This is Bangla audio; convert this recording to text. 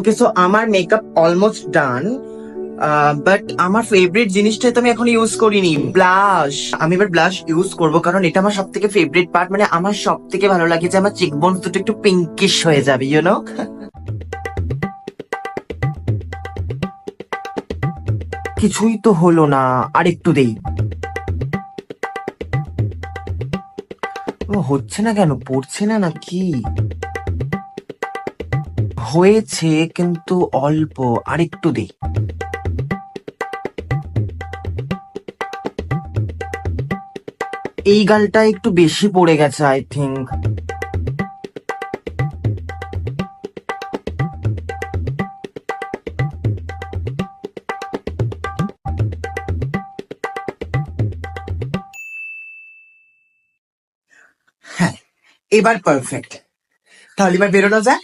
ওকে, সো আমার মেকআপ অলমোস্ট ডান, বাট আমার ফেভারিট জিনিসটা তো আমি এখন ইউজ করিনি, ব্লাশ। আমি এবার ব্লাশ ইউজ করব, কারণ এটা আমার সব থেকে ফেভারিট পার্ট। মানে আমার সব থেকে ভালো লাগে যে আমার চিকবোনস দুটো একটু পিঙ্কিশ হয়ে যাবে, ইউনো। কিছুই তো হলো না, আর একটু দেই। ও হচ্ছে না কেন, পড়ছে না নাকি? হয়েছে, কিন্তু অল্প, আর একটু দেই। এই গালটা একটু বেশি পড়ে গেছে, আই থিঙ্ক। হ্যাঁ, এবার পারফেক্ট। তাহলে এবার বেরোনো যাক।